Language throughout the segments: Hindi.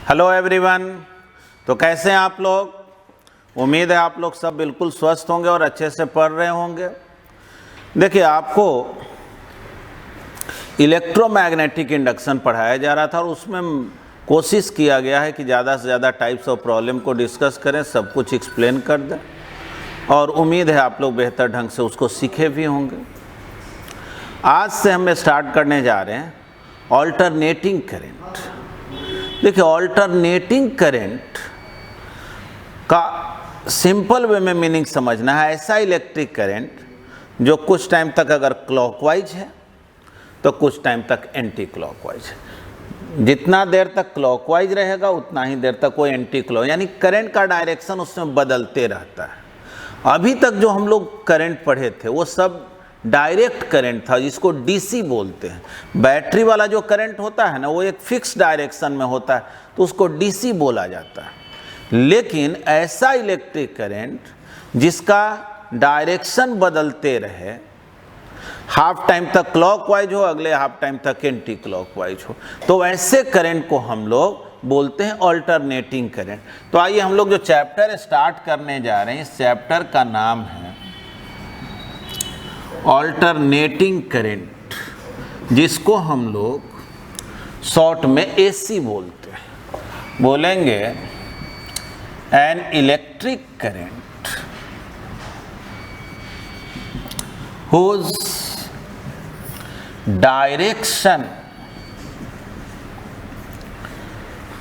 Hello everyone. तो कैसे हैं आप लोग? उम्मीद है आप लोग सब बिल्कुल स्वस्थ होंगे और अच्छे से पढ़ रहे होंगे। देखिए, आपको इलेक्ट्रोमैग्नेटिक इंडक्शन पढ़ाया जा रहा था और उसमें कोशिश किया गया है कि ज़्यादा से ज़्यादा टाइप्स ऑफ प्रॉब्लम को डिस्कस करें, सब कुछ एक्सप्लेन कर दें, और उम्मीद है आप लोग बेहतर ढंग से उसको सीखे भी होंगे। आज से हम स्टार्ट करने जा रहे हैं ऑल्टरनेटिंग करंट। देखिए, ऑल्टरनेटिंग करंट का सिंपल वे में मीनिंग समझना है। ऐसा इलेक्ट्रिक करंट जो कुछ टाइम तक अगर क्लॉकवाइज है तो कुछ टाइम तक एंटी क्लॉकवाइज है। जितना देर तक क्लॉकवाइज रहेगा उतना ही देर तक वो एंटी क्लॉक, यानी करंट का डायरेक्शन उसमें बदलते रहता है। अभी तक जो हम लोग करंट पढ़े थे वो सब डायरेक्ट करंट था, जिसको डीसी बोलते हैं। बैटरी वाला जो करंट होता है ना, वो एक फिक्स डायरेक्शन में होता है, तो उसको डीसी बोला जाता है। लेकिन ऐसा इलेक्ट्रिक करंट जिसका डायरेक्शन बदलते रहे, हाफ टाइम तक क्लॉकवाइज हो, अगले हाफ टाइम तक एंटी क्लॉकवाइज हो, तो ऐसे करंट को हम लोग बोलते हैं ऑल्टरनेटिंग करंट। तो आइए हम लोग जो चैप्टर स्टार्ट करने जा रहे हैं, इस चैप्टर का नाम है ऑल्टरनेटिंग करंट, जिसको हम लोग शॉर्ट में एसी बोलते हैं। बोलेंगे an electric current whose direction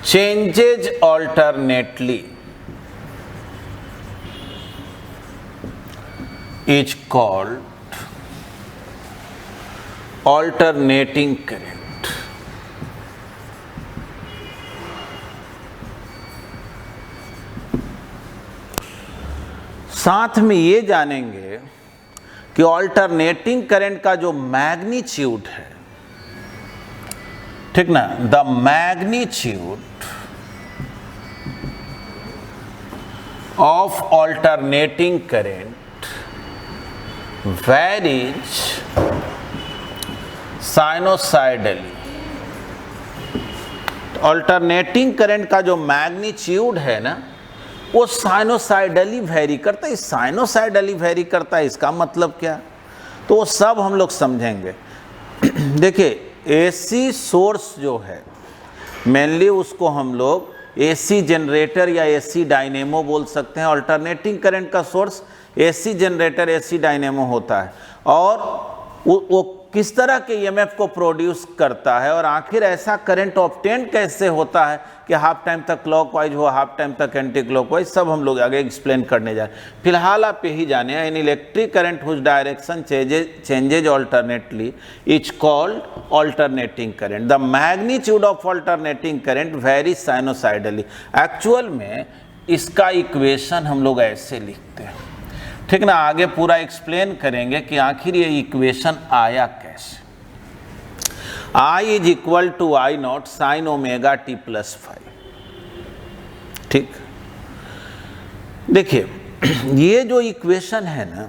changes alternately is called alternating current। साथ में ये जानेंगे कि ऑल्टरनेटिंग करंट का जो मैग्नीट्यूड है, ठीक ना, the magnitude of alternating current varies sinusoidally। Alternating current का जो मैग्नीट्यूड है ना, वो साइनोसाइडली वेरी करता है। साइनोसाइडली वेरी करता है, इसका मतलब क्या? तो वो सब हम लोग समझेंगे। देखिए, एसी सोर्स जो है, मेनली उसको हम लोग एसी जनरेटर या एसी डायनेमो बोल सकते हैं। ऑल्टरनेटिंग करंट का source AC generator, AC dynamo होता है, और वो किस तरह के ईएमएफ को प्रोड्यूस करता है, और आखिर ऐसा करंट ऑब्टेन कैसे होता है कि हाफ टाइम तक क्लॉकवाइज हो, हाफ टाइम तक एंटी क्लॉकवाइज, सब हम लोग आगे एक्सप्लेन करने जा रहे हैं। फिलहाल आप यही जाने, in electric current whose direction changes alternately is called alternating current. The magnitude of alternating current very sinusoidally. Actual में इसका इक्वेशन हम लोग ऐसे लिखते हैं, ठीक ना। आगे पूरा एक्सप्लेन करेंगे कि आखिर ये इक्वेशन आया कैसे। I is equal to I not sine omega T plus 5, ठीक। देखिए, ये जो इक्वेशन है ना,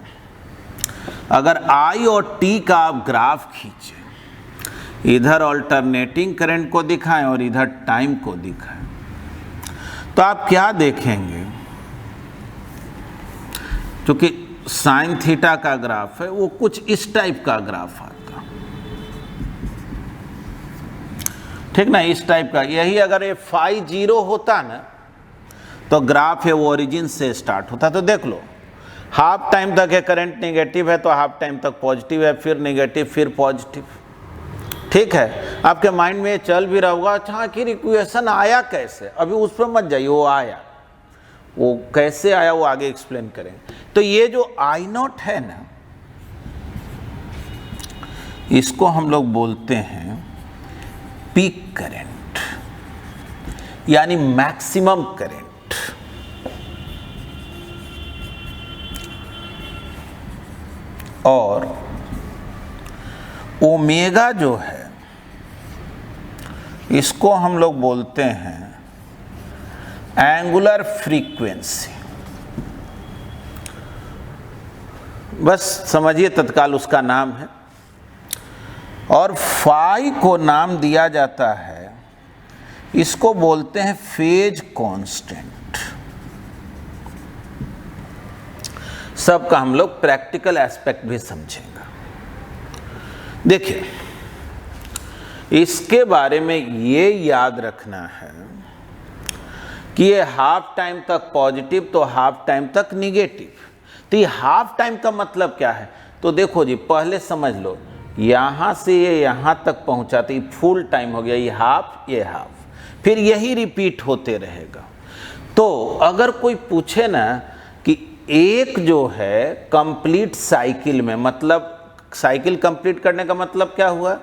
अगर I और T का आप ग्राफ खींचे, इधर ऑल्टरनेटिंग करंट को दिखाएं और इधर टाइम को दिखाएं, तो आप क्या देखेंगे? क्योंकि साइन थीटा का ग्राफ है, वो कुछ इस टाइप का ग्राफ आता, ठीक ना, इस टाइप का। यही अगर ये फाई 0 होता ना, तो ग्राफ है वो ओरिजिन से स्टार्ट होता। तो देख लो, हाफ टाइम तक है करंट नेगेटिव है, तो हाफ टाइम तक पॉजिटिव है, फिर नेगेटिव, फिर पॉजिटिव, ठीक है। आपके माइंड में चल भी रहा होगा, अच्छा आखिर इक्वेशन आया कैसे? अभी उस पर मत जाइए, वो आया, वो कैसे आया वो आगे एक्सप्लेन करेंगे। तो ये जो आई नॉट है ना, इसको हम लोग बोलते हैं पीक करंट, यानी मैक्सिमम करंट। और ओमेगा जो है, इसको हम लोग बोलते हैं एंगुलर फ्रीक्वेंसी। बस समझिए, तत्काल उसका नाम है। और फाई को नाम दिया जाता है इसको बोलते हैं फेज कांस्टेंट। सबका हम लोग प्रैक्टिकल एस्पेक्ट भी समझेंगे। देखिए, इसके बारे में ये याद रखना है कि ये हाफ टाइम तक पॉजिटिव तो हाफ टाइम तक निगेटिव। तो ये हाफ टाइम का मतलब क्या है? तो देखो जी, पहले समझ लो, यहाँ से ये यहाँ तक पहुँचा तो ये फुल टाइम हो गया, ये हाफ, फिर यही रिपीट होते रहेगा। तो अगर कोई पूछे ना कि एक जो है कंप्लीट साइकिल में, मतलब साइकिल कंप्लीट करने का मतलब क्या हुआ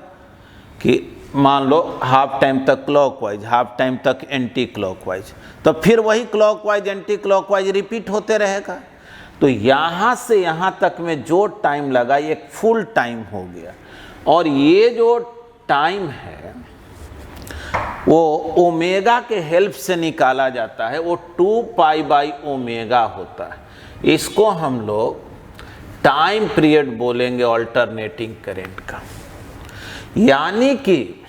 कि मान लो हाफ टाइम तक क्लॉकवाइज, हाफ टाइम तक एंटी क्लॉकवाइज, तो फिर वही क्लॉकवाइज एंटी क्लॉकवाइज रिपीट होते रहेगा। तो यहाँ से यहाँ तक में जो टाइम लगा ये फुल टाइम हो गया। और ये जो टाइम है वो ओमेगा के हेल्प से निकाला जाता है, वो 2 पाई बाई ओमेगा होता है। इसको हम लोग टाइम पीरियड बोलेंगे अल्टरनेटिंग करंट का। यानी कि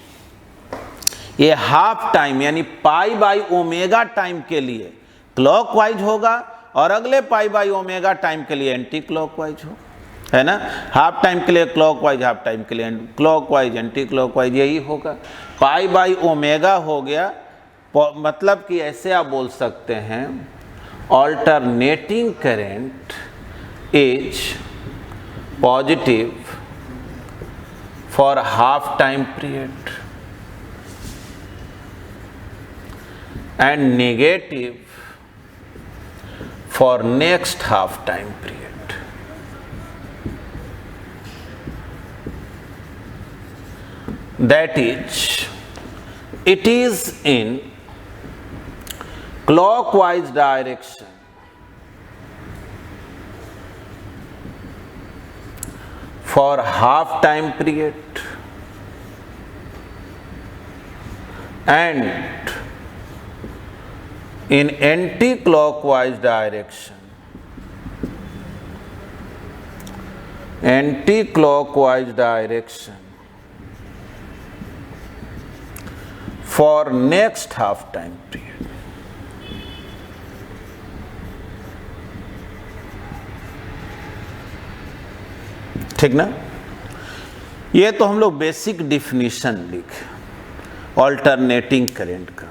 ये हाफ टाइम यानी पाई बाई ओमेगा टाइम के लिए क्लॉकवाइज होगा और अगले पाई बाई ओमेगा टाइम के लिए एंटी क्लॉकवाइज हो, है ना। हाफ टाइम के लिए क्लॉकवाइज, हाफ टाइम के लिए क्लॉकवाइज, एंटी क्लॉकवाइज, यही होगा। पाई बाई ओमेगा हो गया, मतलब कि ऐसे आप बोल सकते हैं alternating current is positive for half time period and negative for next half time period. That is, it is in clockwise direction for half time period and in anti-clockwise direction for next half time period. ठीक ना। ये तो हम लोग बेसिक डिफिनीशन लिखे अल्टरनेटिंग करंट का।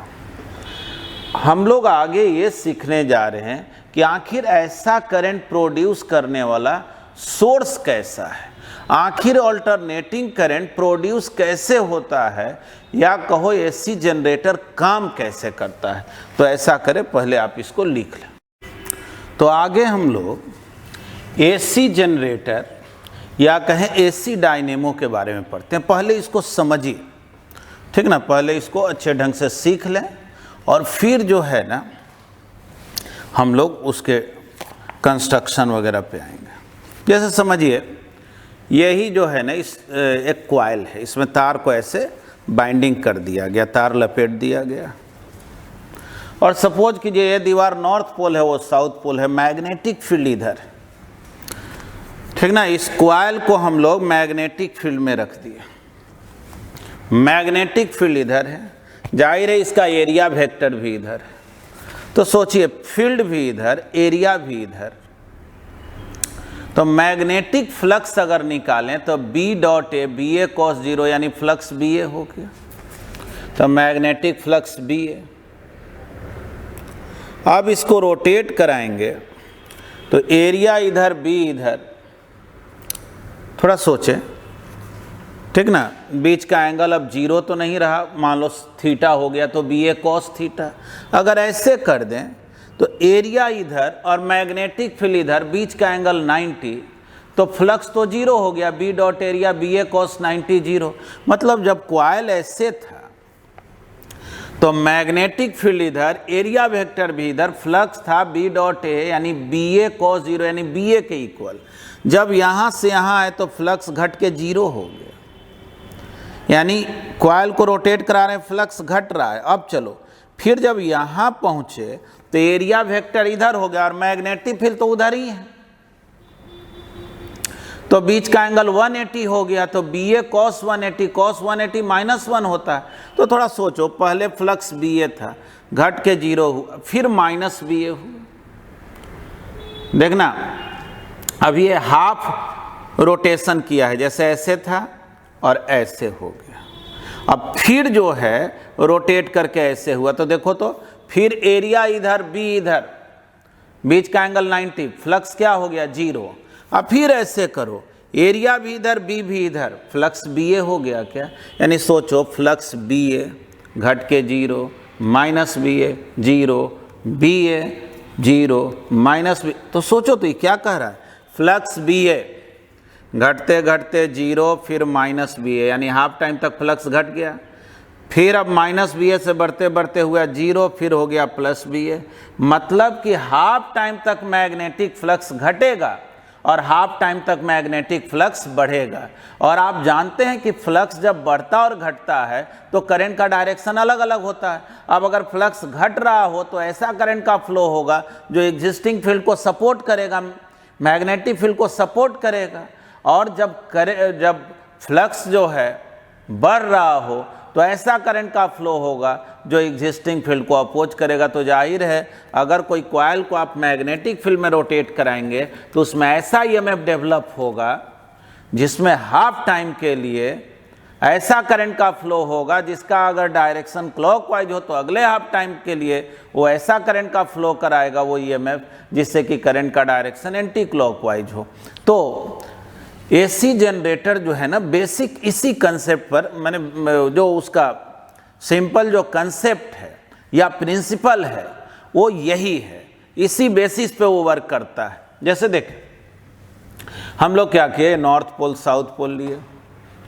हम लोग आगे ये सीखने जा रहे हैं कि आखिर ऐसा करंट प्रोड्यूस करने वाला सोर्स कैसा है, आखिर अल्टरनेटिंग करंट प्रोड्यूस कैसे होता है, या कहो एसी जनरेटर काम कैसे करता है। तो ऐसा करें, पहले आप इसको लिख लें। तो आगे हम लोग एसी जनरेटर या कहें एसी डायनेमो के बारे में पढ़ते हैं। पहले इसको समझिए, ठीक ना, पहले इसको अच्छे ढंग से सीख लें और फिर जो है ना हम लोग उसके कंस्ट्रक्शन वगैरह पे आएंगे। जैसे समझिए, यही जो है ना इस एक कॉइल है, इसमें तार को ऐसे बाइंडिंग कर दिया गया, तार लपेट दिया गया। और सपोज कीजिए ये दीवार नॉर्थ पोल है, वो साउथ पोल है, मैग्नेटिक फील्ड इधर है, ठीक ना। इस कॉइल को हम लोग मैग्नेटिक फील्ड में रख दिए, मैग्नेटिक फील्ड इधर है, जाहिर है इसका एरिया वेक्टर भी इधर है। तो सोचिए, फील्ड भी इधर, एरिया भी इधर, तो मैग्नेटिक फ्लक्स अगर निकालें तो B dot A, B A cos zero यानी फ्लक्स बी ए हो गया। तो मैग्नेटिक फ्लक्स बी ए। अब इसको रोटेट कराएंगे तो एरिया इधर, बी इधर, थोड़ा सोचे, ठीक ना। बीच का एंगल अब जीरो तो नहीं रहा, मान लो थीटा हो गया, तो बी ए कॉस थीटा। अगर ऐसे कर दें तो एरिया इधर और मैग्नेटिक फील्ड इधर, बीच का एंगल 90, तो फ्लक्स तो जीरो हो गया, B dot area B A cos 90 zero. मतलब जब कॉइल ऐसे था तो मैग्नेटिक फील्ड इधर, एरिया वेक्टर भी इधर, फ्लक्स था बी डॉट ए यानी बी ए कॉस जीरो यानी बी ए के इक्वल। जब यहाँ से यहाँ आए तो फ्लक्स घट के जीरो हो गया, यानी कॉइल को रोटेट करा रहे हैं, फ्लक्स घट रहा है। अब चलो, फिर जब यहाँ पहुँचे तो एरिया वेक्टर इधर हो गया और मैग्नेटिक फील्ड तो उधर ही है। तो बीच का एंगल 180 हो गया, तो BA cos 180 माइनस 1 होता है। तो थोड़ा सोचो, पहले फ्लक्स BA था, घट के 0 हुआ, फिर माइनस BA हुआ। देखना, अब ये हाफ रोटेशन किया है, जैसे ऐसे था और ऐसे हो गया, अब फिर जो है रोटेट करके ऐसे हुआ। तो देखो, तो फिर एरिया इधर, B इधर, बीच का एंगल 90, फ्लक्स क्या हो गया 0। अब फिर ऐसे करो, एरिया भी इधर, B भी इधर, फ्लक्स BA हो गया क्या? यानी सोचो, फ्लक्स BA घट के 0, minus BA 0, BA 0, minus B। तो सोचो तो ये क्या कह रहा है, फ्लक्स BA घटते घटते 0, फिर माइनस BA, यानी हाफ टाइम तक फ्लक्स घट गया, फिर अब माइनस BA से बढ़ते बढ़ते हुआ 0, फिर हो गया प्लस BA। मतलब कि हाफ टाइम तक मैग्नेटिक फ्लक्स घटेगा और हाफ टाइम तक मैग्नेटिक फ्लक्स बढ़ेगा। और आप जानते हैं कि फ्लक्स जब बढ़ता और घटता है तो करंट का डायरेक्शन अलग अलग होता है। अब अगर फ्लक्स घट रहा हो तो ऐसा करंट का फ्लो होगा जो एग्जिस्टिंग फील्ड को सपोर्ट करेगा, मैग्नेटिक फील्ड को सपोर्ट करेगा। और जब फ्लक्स जो है बढ़ रहा हो तो ऐसा करंट का फ्लो होगा जो एग्जिस्टिंग फील्ड को अपोज करेगा। तो जाहिर है, अगर कोई कॉइल को आप मैग्नेटिक फील्ड में रोटेट कराएंगे तो उसमें ऐसा ईएमएफ डेवलप होगा जिसमें हाफ टाइम के लिए ऐसा करंट का फ्लो होगा जिसका अगर डायरेक्शन क्लॉकवाइज हो तो अगले हाफ टाइम के लिए वो ऐसा करंट का फ्लो कराएगा वो ईएमएफ जिससे कि करंट का डायरेक्शन एंटी क्लॉकवाइज हो। तो एसी जनरेटर जो है ना, बेसिक इसी कंसेप्ट पर, मैंने जो उसका सिंपल जो कंसेप्ट है या प्रिंसिपल है वो यही है, इसी बेसिस पे वो वर्क करता है। जैसे देखें, हम लोग क्या किए, नॉर्थ पोल साउथ पोल लिए,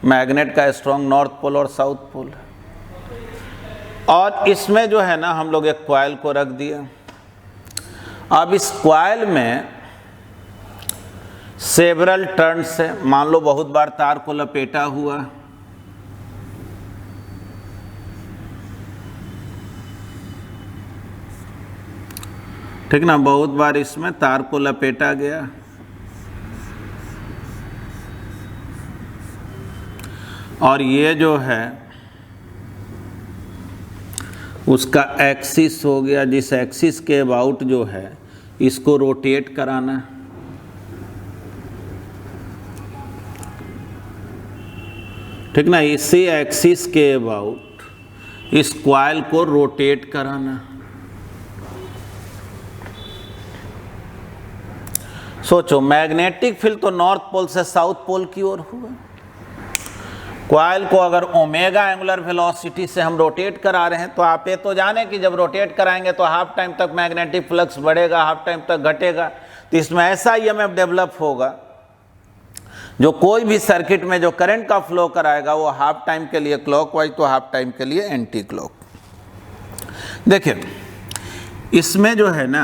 मैग्नेट का स्ट्रॉन्ग नॉर्थ पोल और साउथ पोल है, और इसमें जो है ना हम लोग एक कॉइल को रख दिए। अब इस कॉइल में सेवरल टर्न से, मान लो बहुत बार तार को लपेटा हुआ, ठीक ना, बहुत बार इसमें तार को लपेटा गया, और ये जो है उसका एक्सिस हो गया, जिस एक्सिस के अबाउट जो है इसको रोटेट कराना। ठीक ना, इसी एक्सिस के अबाउट इस कॉइल को रोटेट कराना। सोचो, मैग्नेटिक फील्ड तो नॉर्थ पोल से साउथ पोल की ओर हुआ, कॉइल को अगर ओमेगा एंगुलर वेलोसिटी से हम रोटेट करा रहे हैं तो आप ये तो जाने कि जब रोटेट कराएंगे तो हाफ टाइम तक मैग्नेटिक फ्लक्स बढ़ेगा, हाफ टाइम तक घटेगा। तो इसमें ऐसा ईएमएफ डेवलप होगा जो कोई भी सर्किट में जो करंट का फ्लो कराएगा वो हाफ टाइम के लिए क्लॉकवाइज तो हाफ टाइम के लिए एंटी क्लॉक। देखिए, इसमें जो है ना,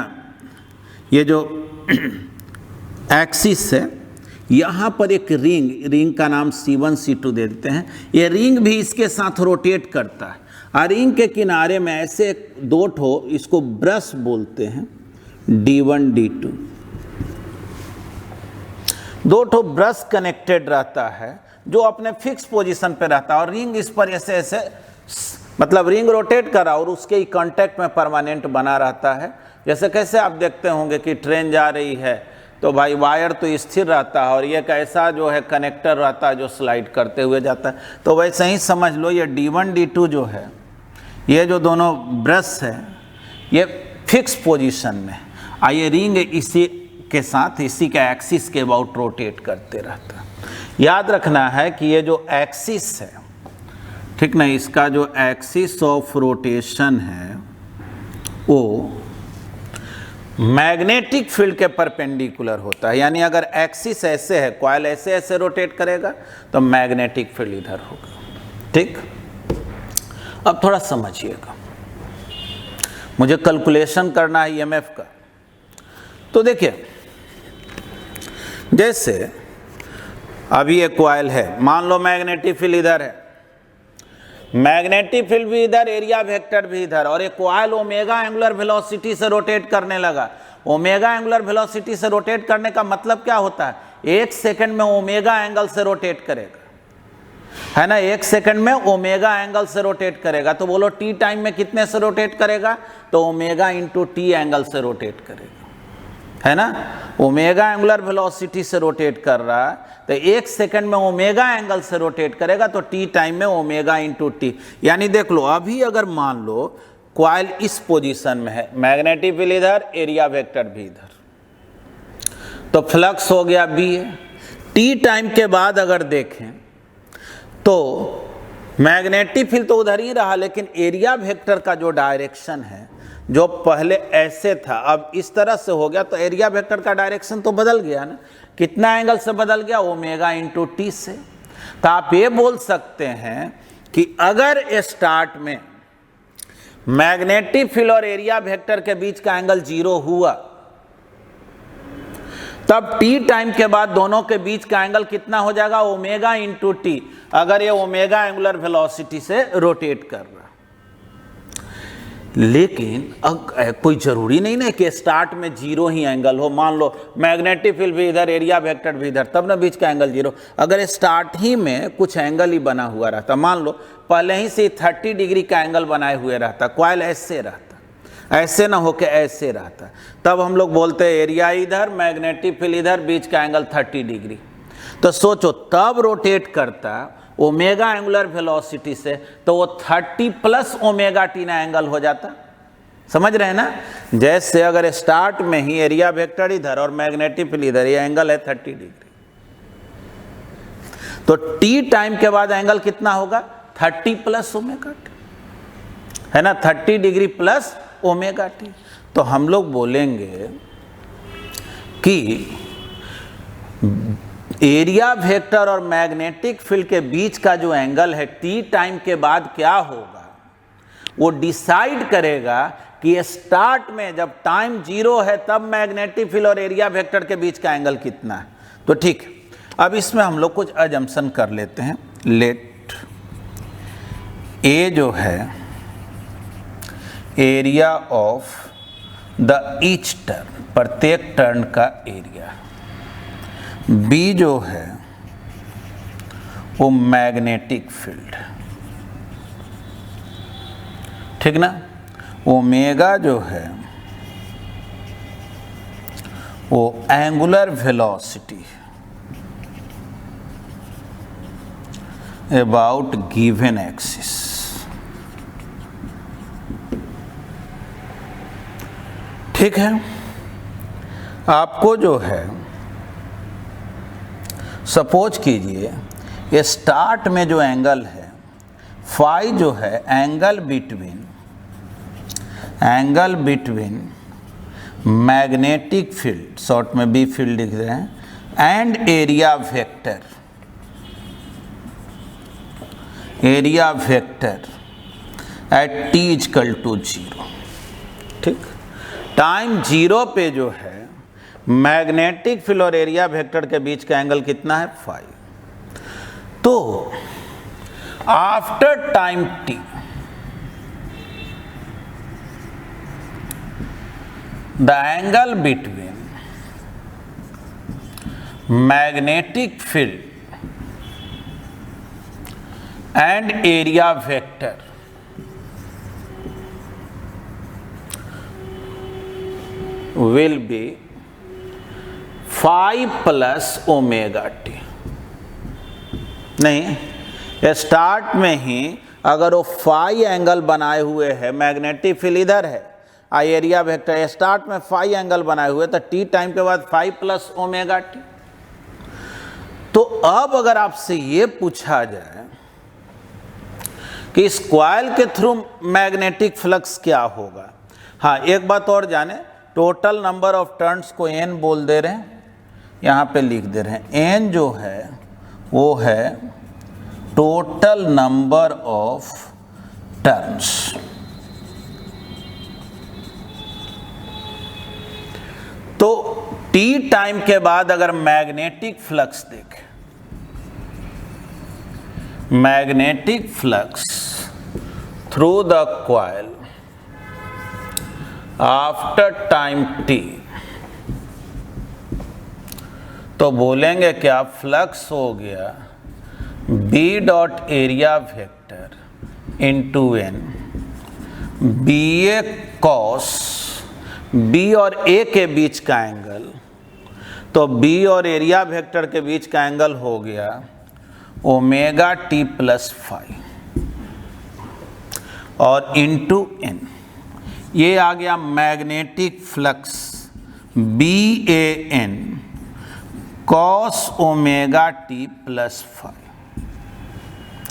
ये जो एक्सिस है, यहाँ पर एक रिंग का नाम C1 C2 दे देते हैं, ये रिंग भी इसके साथ रोटेट करता है। और रिंग के किनारे में ऐसे दो ठो, इसको ब्रश बोलते हैं, D1 D2, दो ठो ब्रश कनेक्टेड रहता है जो अपने फिक्स पोजीशन पे रहता है, और रिंग इस पर ऐसे ऐसे, मतलब रिंग रोटेट करा और उसके ही कांटेक्ट में परमानेंट बना रहता है। जैसे कैसे आप देखते होंगे कि ट्रेन जा रही है तो भाई वायर तो स्थिर रहता है और ये कैसा जो है कनेक्टर रहता है जो स्लाइड करते हुए जाता है। तो वैसे ही समझ लो, ये D1 D2 जो है, ये जो दोनों ब्रश है ये फिक्स पोजीशन में, ये रिंग इसी के साथ, इसी के एक्सिस के अबाउट रोटेट करते रहता है। याद रखना है कि ये जो एक्सिस है, ठीक ना, इसका जो एक्सिस ऑफ रोटेशन है वो मैग्नेटिक फील्ड के परपेंडिकुलर होता है। यानी अगर एक्सिस ऐसे है, कॉइल ऐसे ऐसे रोटेट करेगा तो मैग्नेटिक फील्ड इधर होगा। ठीक, अब थोड़ा समझिएगा, मुझे कैलकुलेशन करना है ईएमएफ का। तो देखिए, जैसे अभी एक कॉइल है, मान लो मैग्नेटिक फील्ड इधर है, मैग्नेटिक फील्ड भी इधर, एरिया वेक्टर भी इधर, और एक कॉइल ओमेगा एंगुलर वेलोसिटी से रोटेट करने लगा। ओमेगा एंगुलर वेलोसिटी से रोटेट करने का मतलब क्या होता है? 1 सेकंड में ओमेगा एंगल से रोटेट करेगा, है ना, 1 सेकंड में ओमेगा एंगल से रोटेट करेगा। तो बोलो टी टाइम में कितने से रोटेट करेगा, तो ओमेगा इंटू टी एंगल से रोटेट करेगा, है ना। ओमेगा एंगुलर वेलोसिटी से रोटेट कर रहा है, तो 1 सेकंड में ओमेगा एंगल से रोटेट करेगा, तो टी टाइम में ओमेगा इंटू टी। यानी देख लो, अभी अगर मान लो कॉइल इस पोजीशन में है, मैग्नेटिक फील्ड इधर, एरिया वेक्टर भी इधर, तो फ्लक्स हो गया बी है। टी टाइम के बाद अगर देखें तो मैग्नेटिक फील्ड तो उधर ही रहा, लेकिन एरिया वेक्टर का जो डायरेक्शन है, जो पहले ऐसे था अब इस तरह से हो गया, तो एरिया वेक्टर का डायरेक्शन तो बदल गया ना। कितना एंगल से बदल गया, ओमेगा इंटू टी से। तो आप ये बोल सकते हैं कि अगर स्टार्ट में मैग्नेटिक फील्ड और एरिया वेक्टर के बीच का एंगल 0 हुआ, तब टी टाइम के बाद दोनों के बीच का एंगल कितना हो जाएगा, ओमेगा इंटू टी, अगर ये ओमेगा एंगुलर वेलोसिटी से रोटेट कर रहा। लेकिन कोई जरूरी नहीं ना कि स्टार्ट में 0 ही एंगल हो। मान लो मैग्नेटिक फील्ड भी इधर, एरिया वेक्टर भी इधर, तब ना बीच का एंगल 0। अगर स्टार्ट ही में कुछ एंगल ही बना हुआ रहता, मान लो पहले ही से 30 डिग्री का एंगल बनाए हुए रहता, कॉइल ऐसे रहता, ऐसे ना होके ऐसे रहता, तब हम लोग बोलते हैं एरिया इधर, मैग्नेटिक फील्ड इधर, बीच का एंगल 30 डिग्री। तो सोचो तब रोटेट करता ओमेगा एंगुलर वेलोसिटी से, तो वो 30 प्लस ओमेगा टी ना एंगल हो जाता। समझ रहे हैं ना। जैसे अगर स्टार्ट में ही एरिया वेक्टर इधर और मैग्नेटिक फील्ड इधर, ये एंगल है 30 डिग्री, तो टी टाइम के बाद एंगल कितना होगा, 30 प्लस ओमेगा टी, है ना, 30 डिग्री प्लस ओमेगा टी। तो हम लोग बोलेंगे कि एरिया वेक्टर और मैग्नेटिक फील्ड के बीच का जो एंगल है टी टाइम के बाद क्या होगा, वो डिसाइड करेगा कि स्टार्ट में जब टाइम 0 है तब मैग्नेटिक फील्ड और एरिया वेक्टर के बीच का एंगल कितना है। तो ठीक है, अब इसमें हम लोग कुछ अजम्पशन कर लेते हैं। लेट ए जो है area of the each turn, प्रत्येक टर्न का एरिया, बी जो है वो मैग्नेटिक फील्ड, ठीक ना, ओमेगा जो है वो angular velocity about given axis. ठीक है, आपको जो है सपोज कीजिए ये स्टार्ट में जो एंगल है फाई जो है angle between magnetic field, short में बी फील्ड लिख रहे हैं, and area vector at T equal to 0। ठीक, टाइम 0 पे जो है मैग्नेटिक फील्ड और एरिया वेक्टर के बीच का एंगल कितना है, फाई। तो after time T the angle between magnetic field and area vector will be phi plus omega T. नहीं, स्टार्ट में ही अगर वो फाई एंगल बनाए हुए है, मैग्नेटिक फील्ड इधर है, एरिया वेक्टर स्टार्ट में फाई एंगल बनाए हुए, तो टी टाइम के बाद फाई प्लस ओमेगा टी। तो अब अगर आपसे ये पूछा जाए कि इस कॉइल के थ्रू मैग्नेटिक फ्लक्स क्या होगा, हाँ एक बात और जाने, टोटल नंबर ऑफ टर्न्स को n बोल दे रहे हैं, यहाँ पे लिख दे रहे हैं n जो है वो है टोटल नंबर ऑफ टर्न्स। तो t टाइम के बाद अगर मैग्नेटिक फ्लक्स देखें, magnetic flux through the coil after time t, तो बोलेंगे क्या, फ्लक्स हो गया B dot area vector into N, B A cos B और ए के बीच का एंगल, तो बी और एरिया वेक्टर के बीच का एंगल हो गया ओमेगा टी प्लस फाई और इंटू एन, ये आ गया magnetic flux B A N cos omega T plus phi.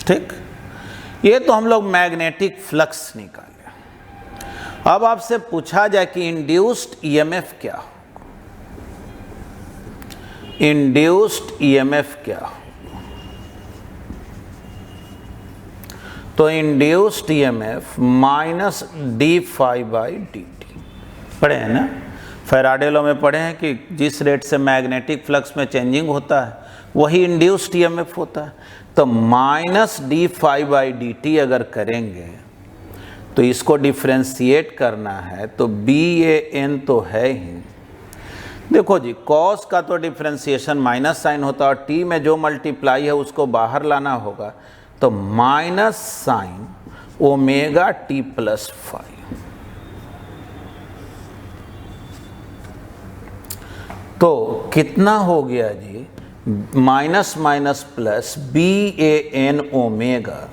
ठीक, ये तो हम लोग मैग्नेटिक फ्लक्स निकाले। अब आपसे पूछा जाए कि इंड्यूस्ड ईएमएफ क्या हो, इंड्यूस्ड ईएमएफ क्या हो, तो induced EMF minus D phi by D T, पढ़े हैं ना, फैराडे लॉ में पढ़े हैं कि जिस रेट से मैग्नेटिक फ्लक्स में चेंजिंग होता है वही इंड्यूस्ड ईएमएफ होता है। तो minus D phi by D T अगर करेंगे तो इसको डिफ्रेंशिएट करना है, तो बी ए एन तो है ही। देखो जी, कॉस का तो डिफ्रेंशिएशन माइनस साइन होता है और टी में जो मल्टीप्लाई है उसको बाहर लाना होगा, तो minus sine omega T plus phi. तो कितना हो गया जी, minus minus plus B A N omega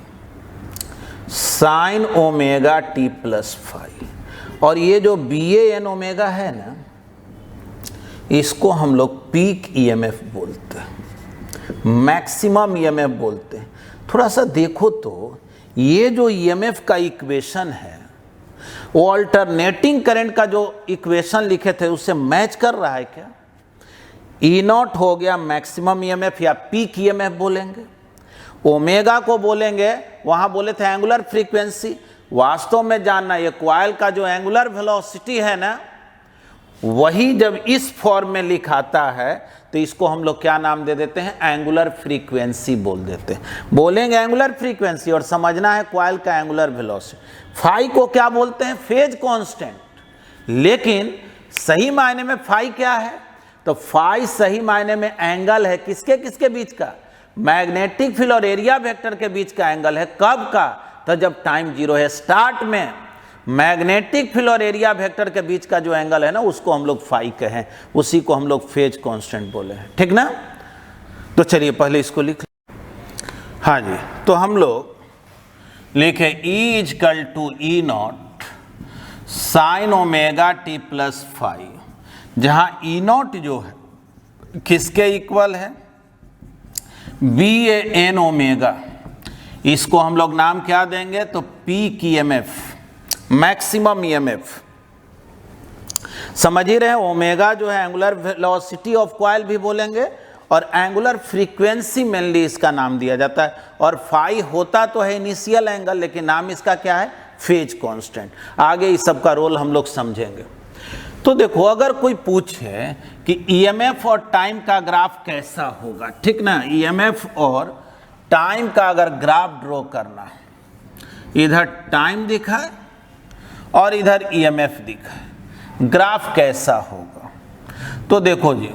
sine omega T plus phi. और ये जो बी ए एन ओमेगा है ना, इसको हम लोग पीक ईएमएफ बोलते हैं, मैक्सिमम ईएमएफ बोलते हैं। थोड़ा सा देखो तो ये जो ईएमएफ का इक्वेशन है वो अल्टरनेटिंग करंट का जो इक्वेशन लिखे थे उससे मैच कर रहा है क्या? ई नॉट हो गया मैक्सिमम ईएमएफ या पीक ईएमएफ बोलेंगे, ओमेगा को बोलेंगे, वहां बोले थे एंगुलर फ्रीक्वेंसी। वास्तव में जानना, ये कॉइल का जो एंगुलर वेलोसिटी है ना, वही जब इस फॉर्म में लिखाता है तो इसको हम लोग क्या नाम दे देते हैं, एंगुलर फ्रीक्वेंसी बोल देते हैं। बोलेंगे एंगुलर फ्रीक्वेंसी और समझना है कॉइल का एंगुलर वेलोसिटी। फाई को क्या बोलते हैं, फेज कांस्टेंट। लेकिन सही मायने में फाई क्या है, तो फाई सही मायने में एंगल है किसके किसके बीच का, मैग्नेटिक फील्ड और एरिया वेक्टर के बीच का एंगल है। कब का, तो जब टाइम जीरो है। स्टार्ट में मैग्नेटिक फील्ड और एरिया वेक्टर के बीच का जो एंगल है ना, उसको हम लोग फाई कहें, उसी को हम लोग फेज कांस्टेंट बोले हैं। ठीक ना, तो चलिए पहले इसको लिख। हाँ जी, तो हम लोग लिखे E equal to E not sine omega T plus phi, जहां ई नॉट जो है किसके इक्वल है, बी ए एन ओमेगा। इसको हम लोग नाम क्या देंगे, तो पीक ईएमएफ, मैक्सिमम ईएमएफ। समझ ही रहे हैं, ओमेगा जो है एंगुलर वेलोसिटी ऑफ कॉइल भी बोलेंगे और एंगुलर फ्रीक्वेंसी मेनली इसका नाम दिया जाता है। और फाई होता तो है इनिशियल एंगल, लेकिन नाम इसका क्या है, फेज कांस्टेंट। आगे इस सब का रोल हम लोग समझेंगे। तो देखो, अगर कोई पूछे कि ईएमएफ और टाइम का ग्राफ कैसा होगा, ठीक ना, ईएमएफ और टाइम का अगर ग्राफ ड्रॉ करना है, इधर टाइम दिखा है और इधर ईएमएफ दिखा है, ग्राफ कैसा होगा। तो देखो जी,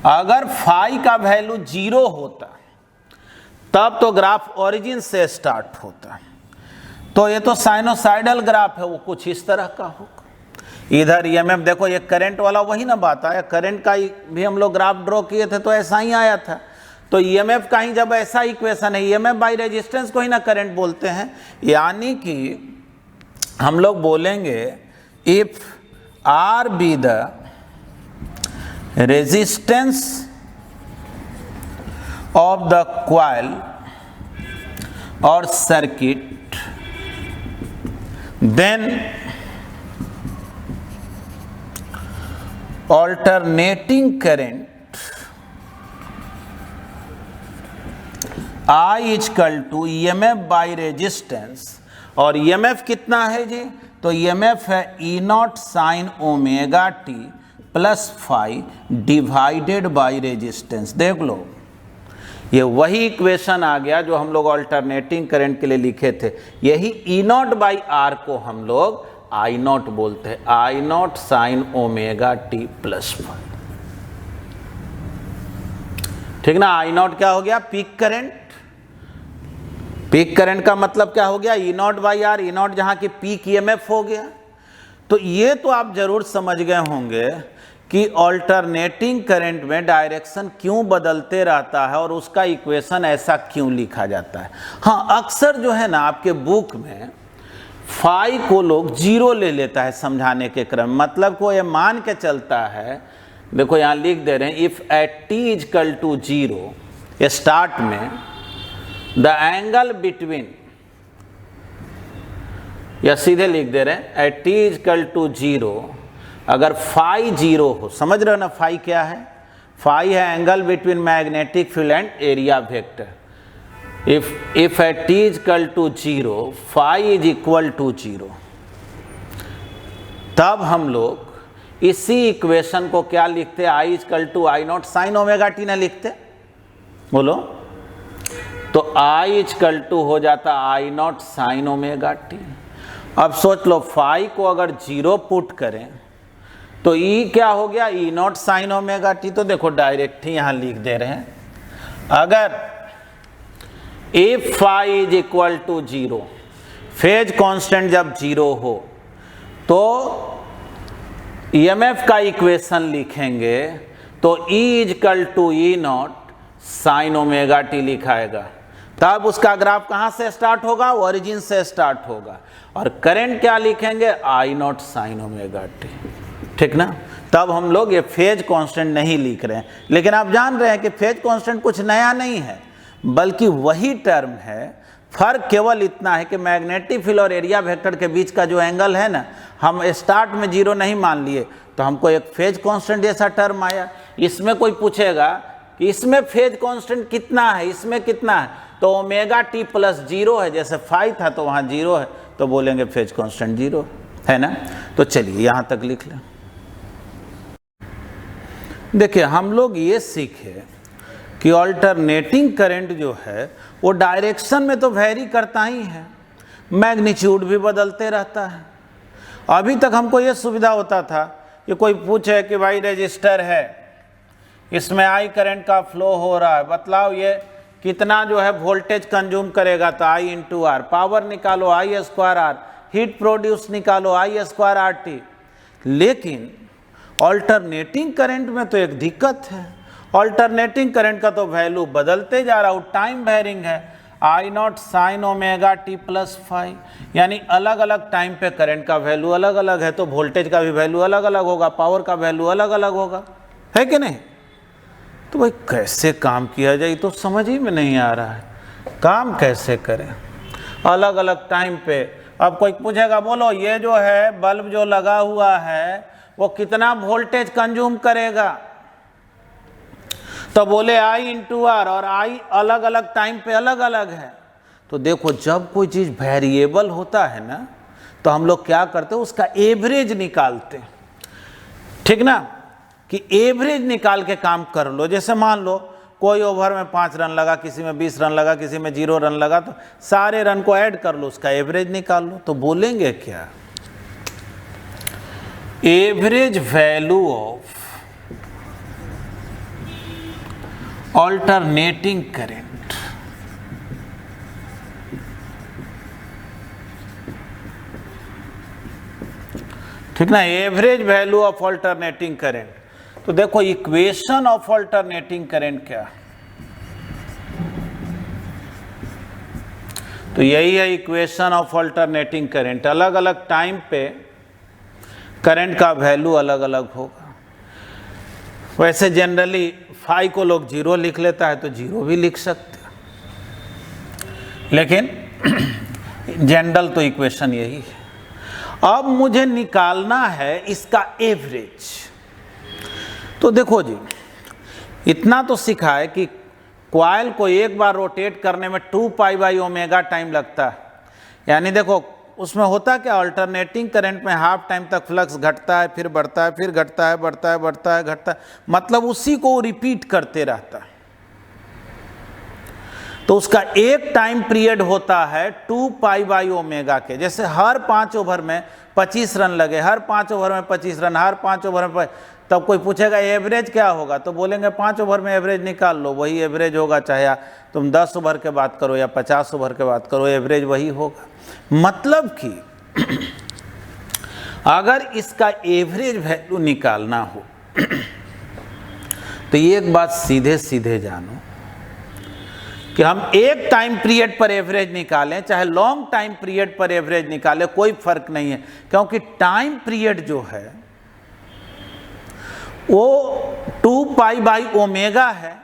अगर फाई का वैल्यू 0 होता तब तो ग्राफ ओरिजिन से स्टार्ट होता, तो ये तो साइनोसाइडल ग्राफ है, वो कुछ इस तरह का होगा। इधर ईएमएफ देखो, ये करंट वाला वही ना बात आया, करंट का भी हम लोग ग्राफ ड्रॉ किए थे तो ऐसा ही आया था। तो ईएमएफ का ही जब ऐसा इक्वेशन है, ईएमएफ बाई रेजिस्टेंस को ही ना करंट बोलते हैं। यानी कि हम लोग बोलेंगे if R be the resistance of the coil और circuit, then alternating current I is equal to EMF by resistance. और EMF कितना है जी, तो EMF है E not sine omega T plus phi divided by resistance. देख लो, ये वही इक्वेशन आ गया जो हम लोग अल्टरनेटिंग करंट के लिए लिखे थे। यही ई नॉट बाई आर को हम लोग आई नॉट बोलते हैं, I not sine omega T plus phi. ठीक ना। आई नॉट क्या हो गया, पीक करंट। पीक करंट का मतलब क्या हो गया, E not by R, E not जहां की पीक ईएमएफ हो गया। तो ये तो आप जरूर समझ गए होंगे कि ऑल्टरनेटिंग करंट में डायरेक्शन क्यों बदलते रहता है और उसका इक्वेशन ऐसा क्यों लिखा जाता है। हाँ, अक्सर जो है ना आपके बुक में फाई को लोग जीरो ले लेता है समझाने के क्रम, मतलब को ये मान के चलता है, देखो यहाँ लिख दे रहे हैं, if at T is equal to zero, start में द एंगल बिटवीन, या सीधे लिख दे रहे हैं at T is equal to zero, अगर फाई जीरो हो, समझ रहे हो ना फाई क्या है, फाई है angle between magnetic field and area vector. if at t is equal to 0, phi is equal to 0, तब हम लोग इसी इक्वेशन को क्या लिखते, i is equal to I not sine omega T ना लिखते, बोलो। तो I is equal to हो जाता I not sine omega T. अब सोच लो फाई को अगर 0 पुट करें तो E क्या हो गया, E not sine omega T. तो देखो डायरेक्ट ही यहां लिख दे रहे हैं, अगर if phi is equal to 0, phase constant जब 0 हो तो EMF का इक्वेशन लिखेंगे तो E is equal to E not sine omega T लिखाएगा। तब उसका ग्राफ कहां से स्टार्ट होगा, ओरिजिन से स्टार्ट होगा, और करंट क्या लिखेंगे, I not sine omega T, ठीक ना। तब हम लोग ये फेज कांस्टेंट नहीं लिख रहे हैं, लेकिन आप जान रहे हैं कि फेज कांस्टेंट कुछ नया नहीं है, बल्कि वही टर्म है। फर्क केवल इतना है कि मैग्नेटिक फील्ड और एरिया वेक्टर के बीच का जो एंगल है ना, हम स्टार्ट में 0 नहीं मान लिए, तो हमको एक फेज कांस्टेंट जैसा टर्म आया। इसमें कोई पूछेगा कि इसमें फेज कांस्टेंट कितना है, इसमें कितना है, तो ओमेगा टी प्लस 0 है, जैसे फाई था तो वहाँ 0 है, तो बोलेंगे फेज कांस्टेंट 0 है ना। तो चलिए यहाँ तक लिख लें। देखिए हम लोग ये सीखे कि ऑल्टरनेटिंग करंट जो है वो डायरेक्शन में तो वेरी करता ही है, मैग्नीट्यूड भी बदलते रहता है। अभी तक हमको ये सुविधा होता था कि कोई पूछे कि भाई रजिस्टर है, इसमें आई करंट का फ्लो हो रहा है, बतलाओ ये कितना जो है वोल्टेज कंज्यूम करेगा, तो आई इंटू आर, पावर निकालो आई स्क्वायर आर, हीट प्रोड्यूस निकालो आई स्क्वायर आर टी। लेकिन ऑल्टरनेटिंग करंट में तो एक दिक्कत है, ऑल्टरनेटिंग करंट का तो वैल्यू बदलते जा रहा है, टाइम वेरिंग है, I not sine omega T plus phi, यानी अलग अलग टाइम पे करंट का वैल्यू अलग अलग है, तो वोल्टेज का भी वैल्यू अलग अलग होगा, पावर का वैल्यू अलग अलग होगा, है कि नहीं। तो भाई कैसे काम किया जाए, तो समझ ही में नहीं आ रहा है, काम कैसे करें अलग अलग टाइम पे। अब कोई पूछेगा बोलो ये जो है बल्ब जो लगा हुआ है वो कितना वोल्टेज कंज्यूम करेगा, तो बोले आई इंटू आर, और आई अलग अलग टाइम पे अलग अलग है। तो देखो जब कोई चीज़ वेरिएबल होता है ना, तो हम लोग क्या करते हैं, उसका एवरेज निकालते हैं, ठीक ना, कि एवरेज निकाल के काम कर लो। जैसे मान लो कोई ओवर में 5 रन लगा, किसी में 20 रन लगा, किसी में 0 रन लगा, तो सारे रन को ऐड कर लो, उसका एवरेज निकाल लो। तो बोलेंगे क्या, average value of alternating current, ठीक ना, average value of alternating current. तो देखो इक्वेशन ऑफ ऑल्टरनेटिंग करंट क्या, तो यही है इक्वेशन ऑफ ऑल्टरनेटिंग करंट। अलग अलग टाइम पे करंट का वैल्यू अलग अलग होगा। वैसे जनरली फाई को लोग 0 लिख लेता है, तो 0 भी लिख सकते हैं, लेकिन जनरल तो इक्वेशन यही है। अब मुझे निकालना है इसका एवरेज। तो देखो जी, इतना तो सीखा है कि कॉइल को एक बार रोटेट करने में 2 पाई बाई ओमेगा टाइम लगता है, यानी देखो उसमें होता क्या, अल्टरनेटिंग करंट में हाफ टाइम तक फ्लक्स घटता है, फिर बढ़ता है, फिर घटता है, बढ़ता है, बढ़ता है, घटता है, मतलब उसी को रिपीट करते रहता है। तो उसका एक टाइम पीरियड होता है 2 पाई बाई ओमेगा के। जैसे हर 5 ओवर में 25 रन लगे, हर 5 ओवर में 25 रन, हर 5 ओवर में तब कोई पूछेगा एवरेज क्या होगा, तो बोलेंगे 5 ओवर में एवरेज निकाल लो, वही एवरेज होगा, चाहे तुम 10 ओवर के बात करो या 50 ओवर के बात करो, एवरेज वही होगा। मतलब कि अगर इसका एवरेज वैल्यू निकालना हो तो एक बात सीधे सीधे जानो कि हम एक टाइम पीरियड पर एवरेज निकालें चाहे लॉन्ग टाइम पीरियड पर एवरेज निकालें, कोई फर्क नहीं है, क्योंकि टाइम पीरियड जो है वो 2 पाई बाई ओमेगा है,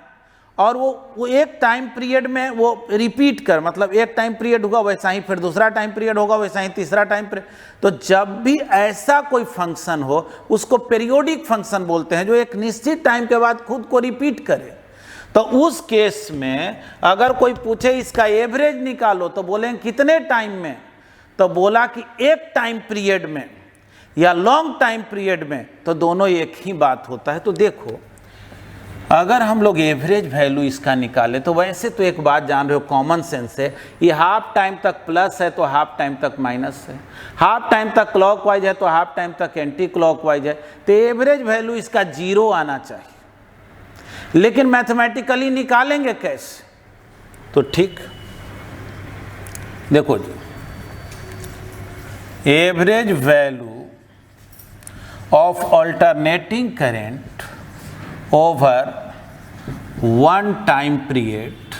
और वो एक टाइम पीरियड में वो रिपीट कर, मतलब एक टाइम पीरियड होगा वैसा ही फिर दूसरा टाइम पीरियड होगा वैसा ही तीसरा टाइम पीरियड। तो जब भी ऐसा कोई फंक्शन हो उसको पीरियोडिक फंक्शन बोलते हैं, जो एक निश्चित टाइम के बाद खुद को रिपीट करे। तो उस केस में अगर कोई पूछे इसका एवरेज निकालो तो बोलेंगे कितने टाइम में, तो बोला कि एक टाइम पीरियड में या लॉन्ग टाइम पीरियड में, तो दोनों एक ही बात होता है। तो देखो अगर हम लोग एवरेज वैल्यू इसका निकालें तो वैसे तो एक बात जान रहे हो, कॉमन सेंस है, ये हाफ टाइम तक प्लस है तो हाफ टाइम तक माइनस है, हाफ टाइम तक क्लॉकवाइज है तो हाफ टाइम तक एंटी क्लॉकवाइज है, तो एवरेज वैल्यू इसका 0 आना चाहिए। लेकिन मैथमेटिकली निकालेंगे कैसे, तो ठीक देखो जी, average value of alternating current over 1 time period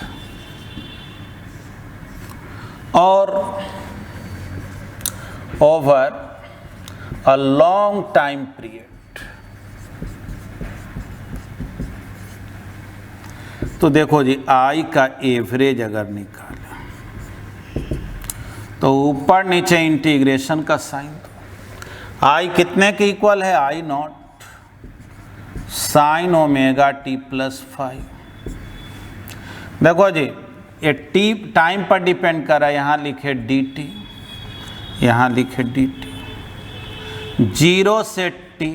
और over a long time period. तो देखो जी, आई का एवरेज अगर निकालें तो ऊपर नीचे इंटीग्रेशन का साइन, आई कितने के इक्वल है, I not sine omega T plus 5। देखो जी, ये टी टाइम पर डिपेंड कर रहा है, यहाँ लिखे डी टी, यहाँ लिखे डी टी, 0 से टी,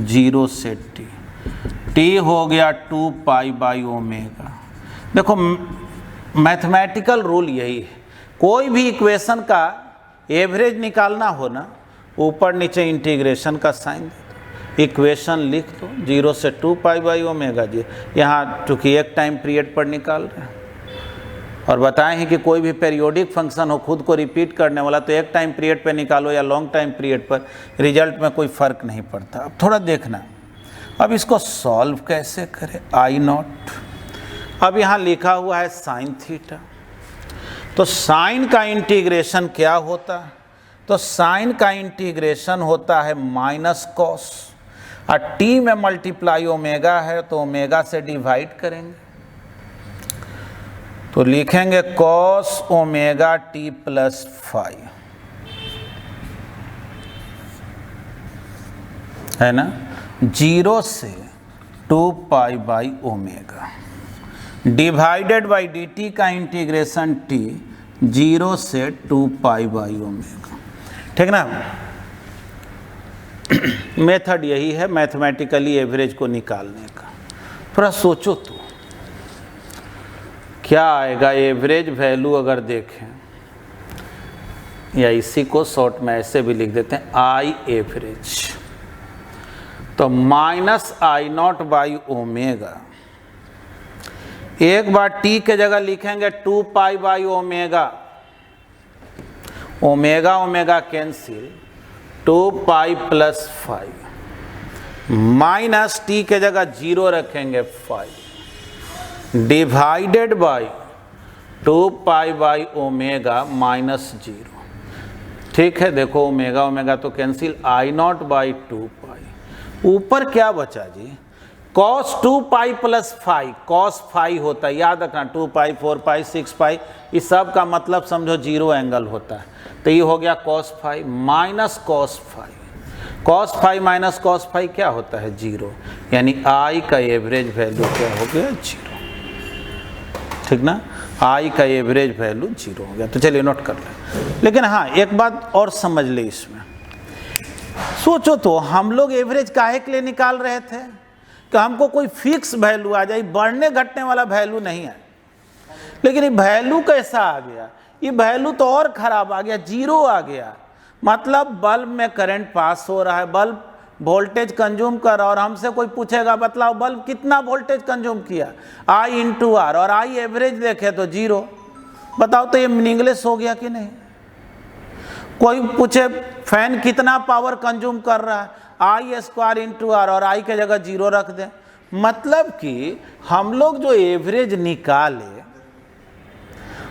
0 से टी, टी हो गया 2 पाई बाई ओमेगा। देखो मैथमेटिकल रूल यही है, कोई भी इक्वेशन का एवरेज निकालना हो ना, ऊपर नीचे इंटीग्रेशन का साइन, इक्वेशन लिख दो 0 से 2 पाई बाई ओमेगा जी। यहाँ चूँकि एक टाइम पीरियड पर निकाल रहे हैं और बताए हैं कि कोई भी पेरियोडिक फंक्शन हो खुद को रिपीट करने वाला, तो एक टाइम पीरियड पर निकालो या लॉन्ग टाइम पीरियड पर, रिजल्ट में कोई फ़र्क नहीं पड़ता। अब थोड़ा देखना, अब इसको सॉल्व कैसे करें, आई नॉट, अब यहाँ लिखा हुआ है साइन थीटा, तो साइन का इंटीग्रेशन क्या होता है, तो साइन का इंटीग्रेशन होता है माइनस कॉस, और टी में मल्टीप्लाई ओमेगा है तो ओमेगा से डिवाइड करेंगे, तो लिखेंगे कॉस ओमेगा टी प्लस 5, है ना, 0 से 2 pi by omega divided by D T का इंटीग्रेशन टी 0 से 2 पाई बाई ओमेगा। ठीक ना, मेथड यही है मैथमेटिकली एवरेज को निकालने का। थोड़ा सोचो तो क्या आएगा एवरेज वैल्यू अगर देखें, या इसी को शॉर्ट में ऐसे भी लिख देते हैं आई एवरेज, तो minus I not by omega, एक बार टी के जगह लिखेंगे 2 pi by omega, omega omega cancel, 2 pi plus 5 minus T के जगह 0 रखेंगे 5 divided by 2 pi by omega minus 0। ठीक है, देखो ओमेगा ओमेगा तो कैंसिल, आई नॉट बाई 2 पाई, ऊपर क्या बचा जी, कॉस 2 पाई प्लस 5, कॉस 5 होता है, याद रखना 2 पाई 4 पाई 6 पाई, इस सब का मतलब समझो 0 एंगल होता है, तो ये हो गया cos 5 minus cos 5, cos 5 minus cos 5 क्या होता है 0, यानी आई का एवरेज वैल्यू क्या हो गया 0। ठीक ना, आई का एवरेज वैल्यू 0 हो गया। तो चलिए नोट कर लें, लेकिन हाँ एक बात और समझ ले इसमें, सोचो तो हम लोग एवरेज काहे के लिए निकाल रहे थे कि हमको कोई फिक्स वैल्यू आ जाए, बढ़ने घटने वाला वैल्यू नहीं है, लेकिन ये वैल्यू कैसा आ गया, ये वैल्यू तो और ख़राब आ गया, 0 आ गया। मतलब बल्ब में करंट पास हो रहा है, बल्ब वोल्टेज कंज्यूम कर, और हमसे कोई पूछेगा बतलाओ बल्ब कितना वोल्टेज कंज्यूम किया, I इंटू आर, और I एवरेज देखे तो 0। बताओ तो ये मीनिंगलेस हो गया कि नहीं। कोई पूछे फैन कितना पावर कंज्यूम कर रहा है, I स्क्वायर इंटू आर, और I के जगह 0 रख दें। मतलब कि हम लोग जो एवरेज निकाले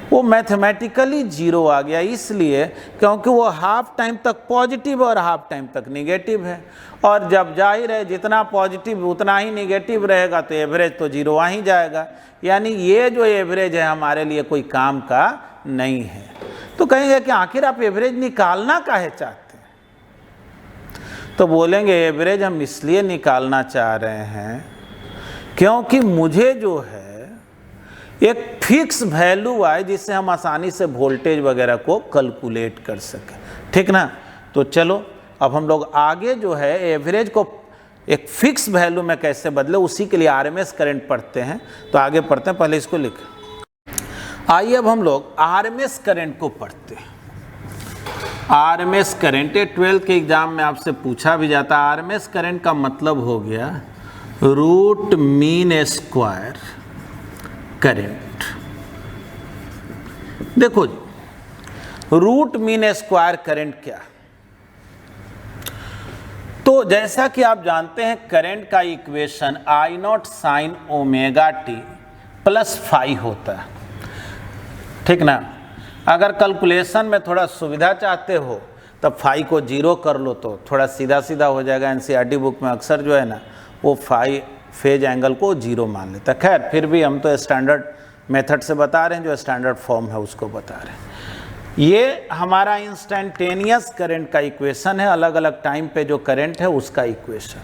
वो मैथमेटिकली 0 आ गया, इसलिए क्योंकि वो हाफ टाइम तक पॉजिटिव और हाफ टाइम तक निगेटिव है, और जब जाहिर है जितना पॉजिटिव उतना ही निगेटिव रहेगा तो एवरेज तो 0 आ ही जाएगा। यानी ये जो एवरेज है हमारे लिए कोई काम का नहीं है। तो कहेंगे कि आखिर आप एवरेज निकालना काहे चाहते हैं, तो बोलेंगे एवरेज हम इसलिए निकालना चाह रहे हैं क्योंकि मुझे जो है एक फिक्स वैल्यू आए जिससे हम आसानी से वोल्टेज वगैरह को कैलकुलेट कर सकें, ठीक ना। तो चलो अब हम लोग आगे जो है एवरेज को एक फिक्स वैल्यू में कैसे बदले उसी के लिए आरएमएस करंट पढ़ते हैं। तो आगे पढ़ते हैं, पहले इसको लिखें। आइए अब हम लोग आरएमएस करंट को पढ़ते हैं। आरएमएस करंट 12th के एग्जाम में आपसे पूछा भी जाता है। आरएमएस करंट का मतलब हो गया रूट मीन स्क्वायर करंट। देखो जी, रूट मीन स्क्वायर करंट क्या, तो जैसा कि आप जानते हैं करंट का equation I not sine omega T plus phi होता है, ठीक ना। अगर कैलकुलेशन में थोड़ा सुविधा चाहते हो तब फाई को 0 कर लो तो थोड़ा सीधा सीधा हो जाएगा। एनसीईआरटी बुक में अक्सर जो है ना वो फाई फेज एंगल को 0 मान लेता है। खैर फिर भी हम तो स्टैंडर्ड मेथड से बता रहे हैं, जो स्टैंडर्ड फॉर्म है उसको बता रहे हैं। ये हमारा इंस्टेंटेनियस करंट का इक्वेशन है, अलग अलग टाइम पे जो करंट है उसका इक्वेशन।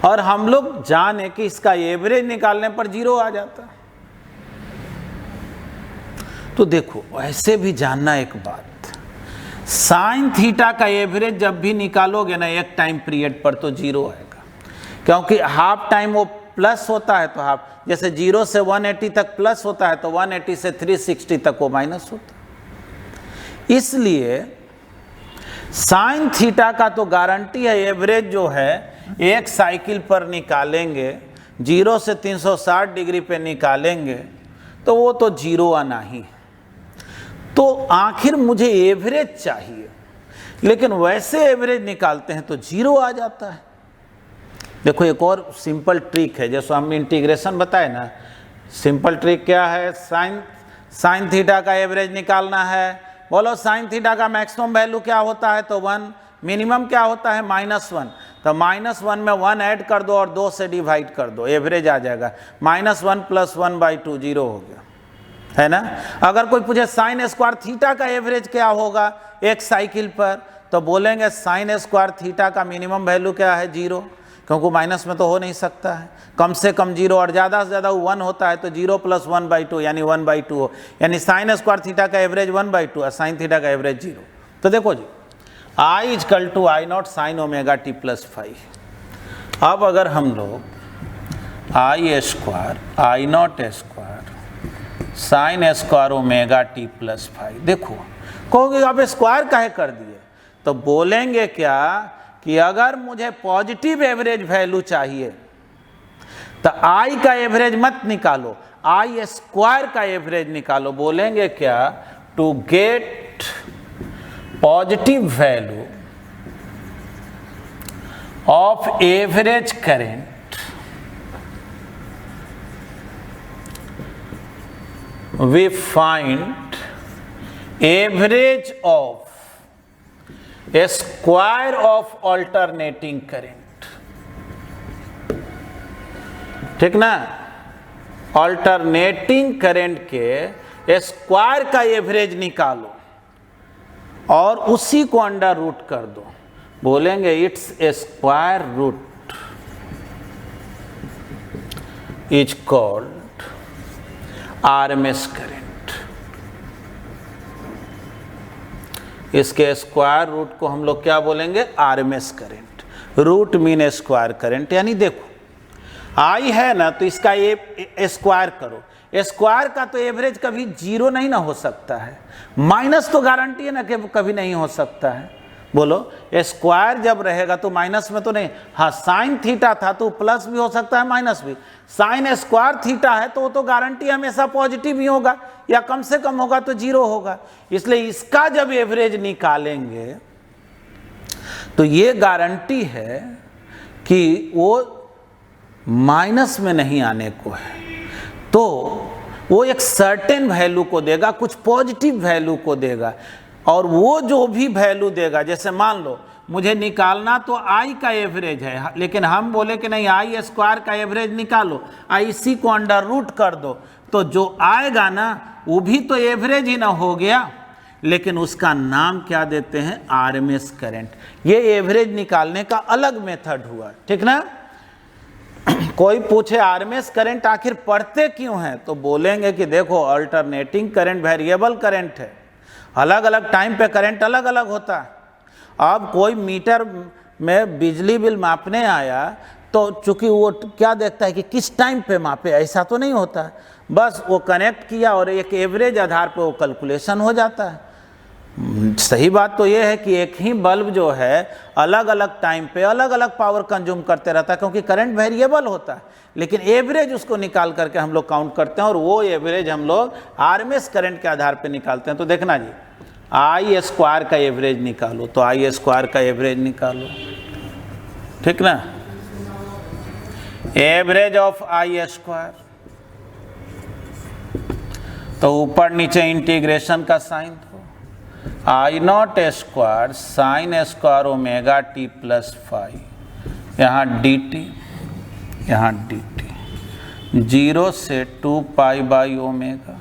और हम लोग जाने कि इसका एवरेज निकालने पर 0 आ जाता। तो देखो ऐसे भी जानना एक बात, साइन थीटा का एवरेज जब भी निकालोगे ना एक टाइम पीरियड पर तो 0 आएगा, क्योंकि हाफ टाइम वो प्लस होता है, तो हाफ जैसे 0 से 180 तक प्लस होता है तो 180 से 360 तक वो माइनस होता है। इसलिए साइन थीटा का तो गारंटी है, एवरेज जो है एक साइकिल पर निकालेंगे 0 से 360 डिग्री पे निकालेंगे तो वो तो 0 आना ही। तो आखिर मुझे एवरेज चाहिए, लेकिन वैसे एवरेज निकालते हैं तो 0 आ जाता है। देखो एक और सिंपल ट्रिक है, जैसे हम इंटीग्रेशन बताए ना, सिंपल ट्रिक क्या है, साइन थीटा का एवरेज निकालना है। बोलो साइन थीटा का मैक्सिमम वैल्यू क्या होता है, तो 1, मिनिमम क्या होता है -1, तो -1 में 1 ऐड कर दो और 2 से डिवाइड कर दो, एवरेज आ जाएगा। -1 + 1/2 0 हो गया, है ना। अगर कोई पूछे साइन स्क्वायर थीटा का एवरेज क्या होगा एक साइकिल पर, तो बोलेंगे साइन स्क्वायर थीटा का मिनिमम वैल्यू क्या है 0, क्योंकि माइनस में तो हो नहीं सकता है, कम से कम 0, और ज़्यादा से ज़्यादा 1 होता है तो 0 + 1/2 यानी 1/2 हो, यानी साइन स्क्वायर थीटा का एवरेज 1/2 और साइन थीटा का एवरेज 0। तो देखो जी I = I0 sin omega T plus phi. अब अगर हम लोग I square I0 square sine square omega T plus phi, देखो कहोगे आप स्क्वायर काहे कर दिए, तो बोलेंगे क्या कि अगर मुझे पॉजिटिव एवरेज वैल्यू चाहिए तो आई का एवरेज मत निकालो, आई स्क्वायर का एवरेज निकालो। बोलेंगे क्या, to get positive value of average current we find average of a square of alternating current, ठीक ना। अल्टरनेटिंग करंट के स्क्वायर का एवरेज निकालो और उसी को अंडर रूट कर दो, बोलेंगे it's a square root is called RMS current. इसके स्क्वायर रूट को हम लोग क्या बोलेंगे, RMS current, root mean square current. यानी देखो आई है ना, तो इसका ये स्क्वायर करो, स्क्वायर का तो एवरेज कभी 0 नहीं ना हो सकता है, माइनस तो गारंटी है ना कि कभी नहीं हो सकता है। बोलो स्क्वायर जब रहेगा तो माइनस में तो नहीं, हाँ साइन थीटा था तो प्लस भी हो सकता है माइनस भी, साइन स्क्वायर थीटा है तो वो तो गारंटी हमेशा पॉजिटिव ही होगा या कम से कम होगा तो जीरो होगा। इसलिए इसका जब एवरेज निकालेंगे तो ये गारंटी है कि वो माइनस में नहीं आने को है, तो वो एक सर्टेन वैल्यू को देगा, कुछ पॉजिटिव वैल्यू को देगा। और वो जो भी वैल्यू देगा, जैसे मान लो मुझे निकालना तो आई का एवरेज है, लेकिन हम बोले कि नहीं आई स्क्वायर का एवरेज निकालो, इसी को अंडर रूट कर दो, तो जो आएगा ना वो भी तो एवरेज ही ना हो गया, लेकिन उसका नाम क्या देते हैं, आरएमएस करंट। ये एवरेज निकालने का अलग मेथड हुआ, ठीक ना। कोई पूछे आरएमएस करंट आखिर पढ़ते क्यों हैं, तो बोलेंगे कि देखो अल्टरनेटिंग करंट वेरिएबल करंट है, अलग अलग टाइम पे करंट अलग अलग होता है। अब कोई मीटर में बिजली बिल मापने आया तो चूंकि वो क्या देखता है कि किस टाइम पे मापे, ऐसा तो नहीं होता, बस वो कनेक्ट किया और एक एवरेज आधार पे वो कैलकुलेशन हो जाता है। सही बात तो ये है कि एक ही बल्ब जो है अलग अलग टाइम पे अलग अलग पावर कंज्यूम करते रहता है, क्योंकि करंट वेरिएबल होता है, लेकिन एवरेज उसको निकाल करके हम लोग काउंट करते हैं और वो एवरेज हम लोग आरएमएस करंट के आधार पे निकालते हैं। तो देखना जी, आई स्क्वायर का एवरेज निकालो, तो आई स्क्वायर का एवरेज निकालो, ठीक ना, एवरेज ऑफ आई स्क्वायर, तो ऊपर नीचे इंटीग्रेशन का sine, I not square sine square omega T plus five, यहाँ डी टी, यहाँ डी टी, 0 से 2 पाई बाई ओमेगा,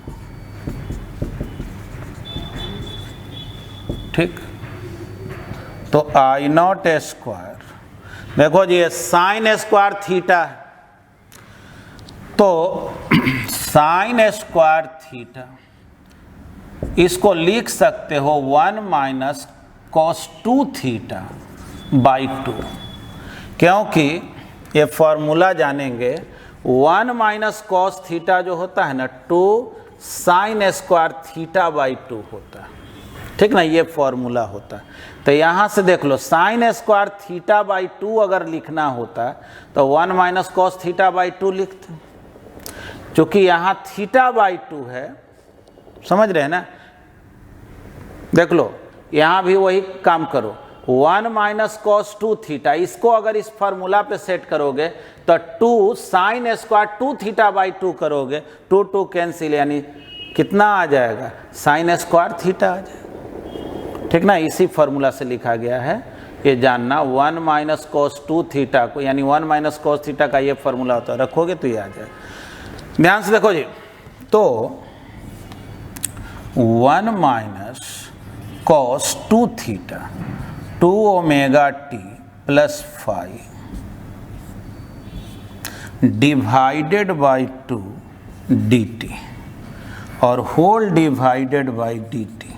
ठीक। तो आई नॉट स्क्वायर, देखो जी ये साइन स्क्वायर थीटा है, तो साइन स्क्वायर थीटा इसको लिख सकते हो 1 माइनस कॉस 2 थीटा बाई 2, क्योंकि ये फॉर्मूला जानेंगे 1 माइनस कॉस थीटा जो होता है ना 2 साइन स्क्वायर थीटा बाई 2 होता है, ठीक ना, ये फॉर्मूला होता है। तो यहाँ से देख लो साइन स्क्वायर थीटा बाई 2 अगर लिखना होता तो 1 माइनस कॉस थीटा बाई 2 लिखते, क्योंकि यहाँ थीटा बाई 2 है, समझ रहे हैं ना। देख लो यहाँ भी वही काम करो, 1 माइनस कॉस 2 थीटा, इसको अगर इस फार्मूला पे सेट करोगे तो 2 साइन स्क्वायर 2 थीटा बाई 2 करोगे, 2 2 कैंसिल, यानी कितना आ जाएगा, साइन स्क्वायर थीटा आ जाएगा, ठीक ना। इसी फार्मूला से लिखा गया है, ये जानना 1 माइनस कॉस 2 थीटा को, यानी 1 माइनस कॉस थीटा का ये फार्मूला होता है, रखोगे तो ये आ जाएगा। ध्यान से देखो जी, तो 1 minus cos 2 theta 2 omega T plus 5 divided by 2 D T और whole divided by D T,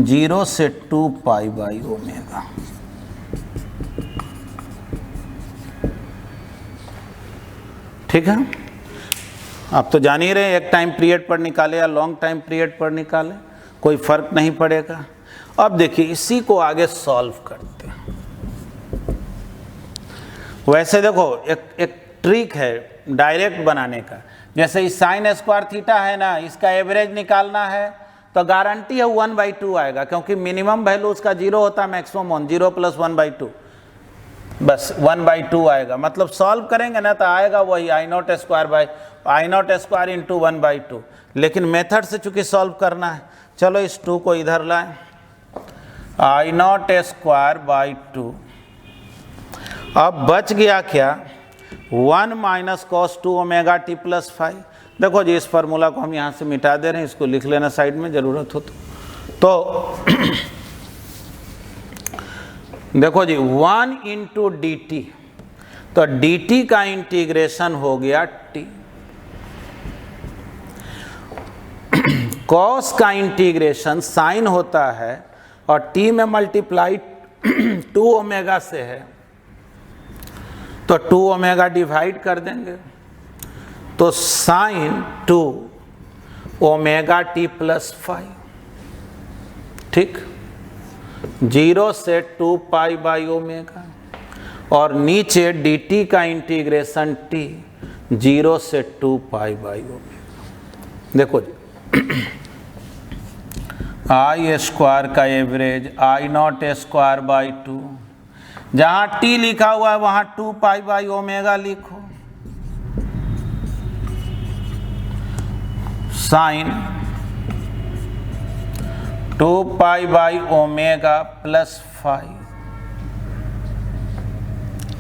0 से 2 पाई बाई ओमेगा, ठीक है। आप तो जान ही रहे, एक टाइम पीरियड पर निकाले या लॉन्ग टाइम पीरियड पर निकाले कोई फर्क नहीं पड़ेगा। अब देखिए इसी को आगे सॉल्व करते हैं। वैसे देखो एक ट्रिक है डायरेक्ट बनाने का, जैसे इस साइन स्क्वायर थीटा है ना, इसका एवरेज निकालना है तो गारंटी है 1/2 आएगा, क्योंकि मिनिमम वैल्यू उसका 0 होता है, मैक्सिमम 1, 0 + 1/2, बस 1/2 आएगा। मतलब सॉल्व करेंगे ना तो आएगा वही आई नॉट स्क्वायर इंटू 1/2, लेकिन मेथड से चूंकि सॉल्व करना है, चलो इस 2 को इधर लाएं, आई नॉट स्क्वायर बाई 2, अब बच गया क्या, 1 minus cos 2 omega T plus 5। देखो जी इस फार्मूला को हम यहाँ से मिटा दे रहे हैं, इसको लिख लेना साइड में ज़रूरत हो तो देखो जी 1 इंटू डी टी, तो डी टी का इंटीग्रेशन हो गया टी, कॉस का इंटीग्रेशन साइन होता है और टी में मल्टीप्लाई 2 ओमेगा से है, तो 2 ओमेगा डिवाइड कर देंगे, तो साइन 2 ओमेगा टी प्लस 5, ठीक। 0 से 2 पाई बाई ओमेगा, और नीचे dt का इंटीग्रेशन t 0 से 2 पाई बाई ओमेगा। देखो जी आई स्क्वायर का average I not square by 2, जहाँ t लिखा हुआ है वहाँ 2 पाई बाई ओमेगा लिखो, sine 2 pi by omega plus 5।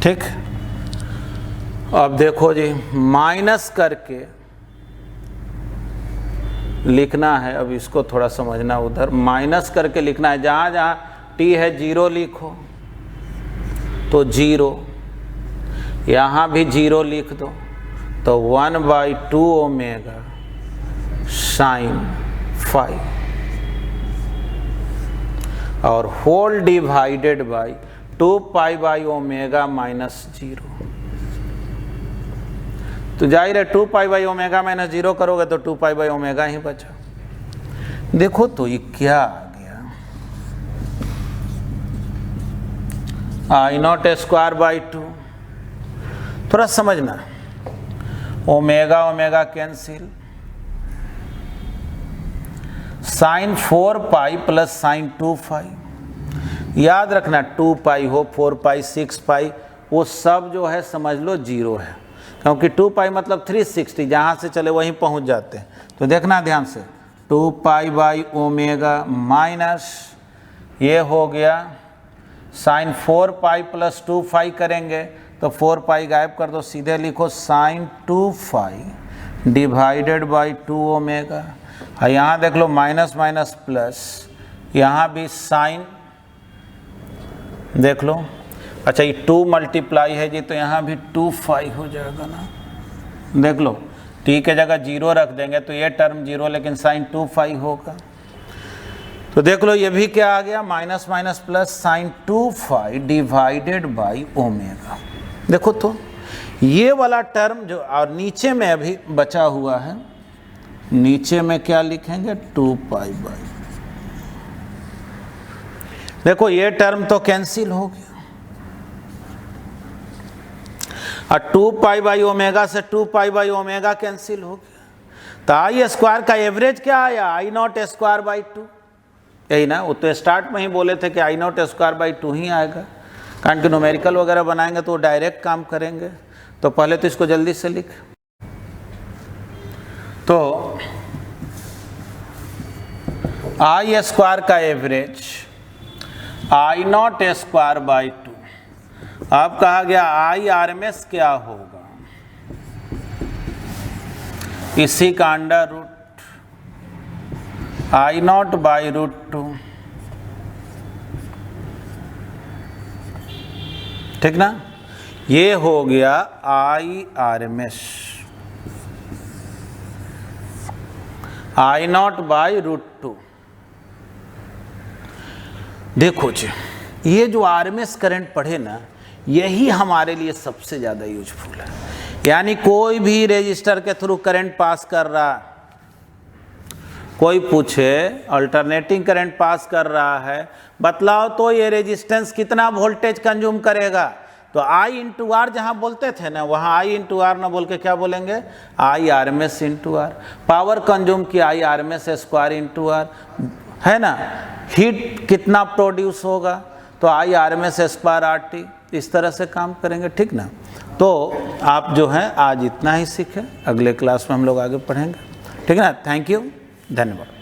ठीक, अब देखो जी माइनस करके लिखना है, अब इसको थोड़ा समझना, उधर माइनस करके लिखना है, जहाँ जहाँ t है 0 लिखो तो 0, यहाँ भी 0 लिख दो तो 1/2 ओमेगा साइन 5, और whole divided by 2 pi by omega minus 0। तो जाहिर है 2 पाई बाई ओमेगा माइनस 0 करोगे तो 2 पाई बाई ओमेगा ही बचा। देखो तो ये क्या आ गया, आई नॉट स्क्वायर बाई 2, थोड़ा समझना, omega omega cancel, sine 4 pi plus sine 2 pi, याद रखना 2 पाई हो 4 पाई 6 पाई वो सब जो है समझ लो 0 है, क्योंकि 2 पाई मतलब 360, जहाँ से चले वहीं पहुँच जाते हैं। तो देखना ध्यान से, 2 पाई बाई ओमेगा माइनस ये हो गया साइन 4 पाई प्लस 2 पाई करेंगे तो 4 पाई गायब कर दो, सीधे लिखो sine 2 pi divided by 2 omega. यहाँ देख लो माइनस माइनस प्लस, यहाँ भी साइन देख लो, अच्छा ये 2 मल्टीप्लाई है जी तो यहाँ भी 2 पाई हो जाएगा ना, देख लो t के जगह 0 रख देंगे तो ये टर्म 0 लेकिन साइन 2 पाई होगा। तो देख लो ये भी क्या आ गया, minus minus plus sine 2 pi divided by omega. देखो तो ये वाला टर्म जो, और नीचे में अभी बचा हुआ है, नीचे में क्या लिखेंगे 2 पाई बाई, देखो ये टर्म तो कैंसिल हो गया, और 2 पाई बाई ओमेगा से 2 पाई बाई ओमेगा कैंसिल हो गया, तो आई स्क्वायर का एवरेज क्या आया, आई नॉट स्क्वायर बाई 2, यही ना, वो तो स्टार्ट में ही बोले थे कि आई नॉट स्क्वायर बाई 2 ही आएगा, कारण कि न्यूमेरिकल वगैरह बनाएंगे तो वो डायरेक्ट काम करेंगे। तो पहले तो इसको जल्दी से लिख, तो आई स्क्वायर का average I not square by 2, अब कहा गया आई आरएमएस क्या होगा, इसी का under root I not by root 2, ठीक ना, ये हो गया I RMS I not by root 2। देखो जी ये जो आरएमएस करंट पढ़े ना, यही हमारे लिए सबसे ज़्यादा यूजफुल है, यानी कोई भी रेजिस्टर के थ्रू करंट पास कर रहा, कोई पूछे अल्टरनेटिंग करंट पास कर रहा है, बतलाओ तो ये रेजिस्टेंस कितना वोल्टेज कंज्यूम करेगा, तो आई इंटू आर जहाँ बोलते थे ना, वहाँ आई इंटू आर ना बोल के क्या बोलेंगे, I R M S into R, power consume की I R M S square into R, है ना, हीट कितना प्रोड्यूस होगा तो I R M S square R T, इस तरह से काम करेंगे, ठीक ना। तो आप जो है आज इतना ही सीखें, अगले क्लास में हम लोग आगे पढ़ेंगे, ठीक है ना। थैंक यू, धन्यवाद।